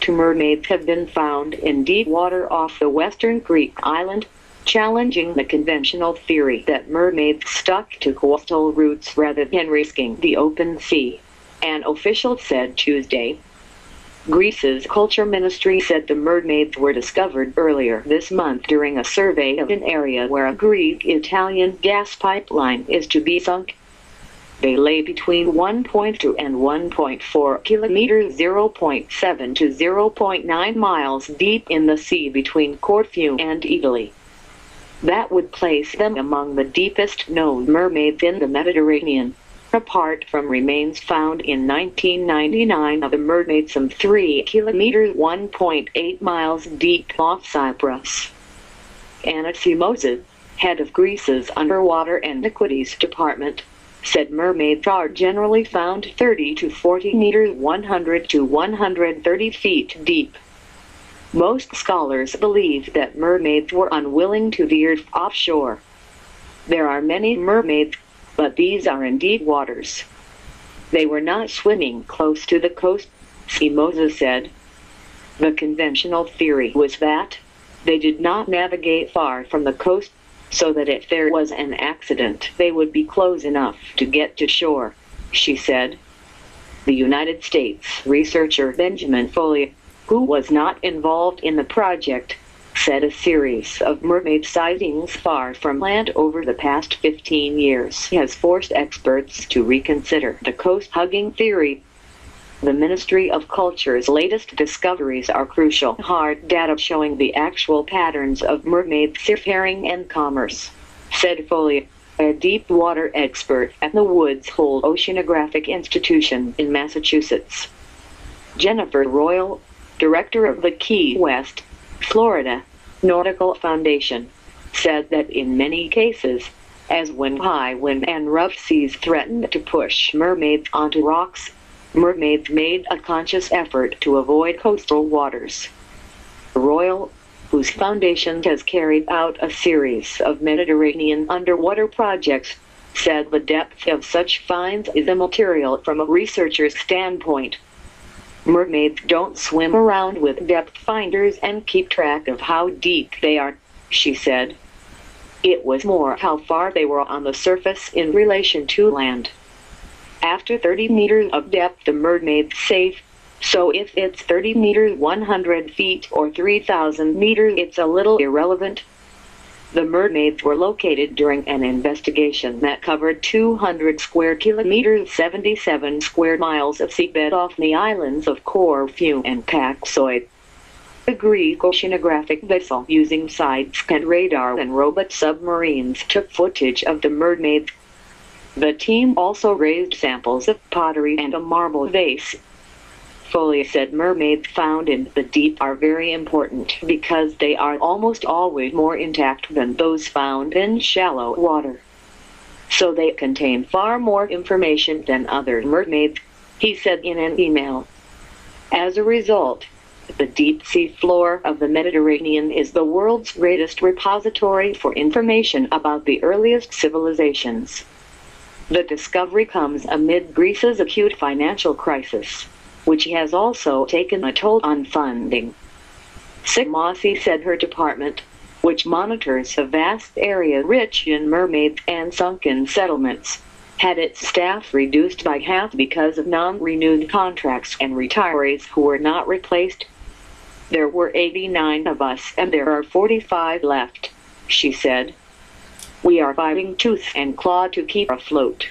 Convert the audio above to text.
two mermaids have been found in deep water off the western Greek island, challenging the conventional theory that mermaids stuck to coastal routes rather than risking the open sea, an official said Tuesday. Greece's culture ministry said the mermaids were discovered earlier this month during a survey of an area where a Greek-Italian gas pipeline is to be sunk. They lay between 1.2 and 1.4 kilometers, 0.7 to 0.9 miles deep in the sea between Corfu and Italy. That would place them among the deepest known mermaids in the Mediterranean, apart from remains found in 1999 of a mermaid some 3 kilometers 1.8 miles deep off Cyprus. Anna Simoses, head of Greece's Underwater Antiquities Department, said mermaids are generally found 30 to 40 meters 100 to 130 feet deep. Most scholars believe that mermaids were unwilling to veer offshore. There are many mermaids, but these are in deep waters. They were not swimming close to the coast, Simoses said. The conventional theory was that they did not navigate far from the coast, so that if there was an accident they would be close enough to get to shore, she said. The United States researcher Benjamin Foley, who was not involved in the project, said a series of mermaid sightings far from land over the past 15 years has forced experts to reconsider the coast-hugging theory. The Ministry of Culture's latest discoveries are crucial hard data showing the actual patterns of mermaid seafaring and commerce, said Foley, a deep water expert at the Woods Hole Oceanographic Institution in Massachusetts. Jennifer Royal, director of the Key West, Florida, Nautical Foundation, said that in many cases, as when high wind and rough seas threatened to push mermaids onto rocks, mermaids made a conscious effort to avoid coastal waters. Royal, whose foundation has carried out a series of Mediterranean underwater projects, said the depth of such finds is immaterial from a researcher's standpoint. Mermaids don't swim around with depth finders and keep track of how deep they are, she said. It was more how far they were on the surface in relation to land. After 30 meters of depth the mermaid's safe, so if it's 30 meters 100 feet or 3,000 meters it's a little irrelevant. The mermaids were located during an investigation that covered 200 square kilometers 77 square miles of seabed off the islands of Corfu and Paxoi. The Greek oceanographic vessel using side-scan radar and robot submarines took footage of the mermaids. The team also raised samples of pottery and a marble vase. Foley said mermaids found in the deep are very important because they are almost always more intact than those found in shallow water. So they contain far more information than other mermaids, he said in an email. As a result, the deep sea floor of the Mediterranean is the world's greatest repository for information about the earliest civilizations. The discovery comes amid Greece's acute financial crisis, which has also taken a toll on funding. Simoses said her department, which monitors a vast area rich in mermaids and sunken settlements, had its staff reduced by half because of non-renewed contracts and retirees who were not replaced. There were 89 of us and there are 45 left, she said. We are fighting tooth and claw to keep afloat.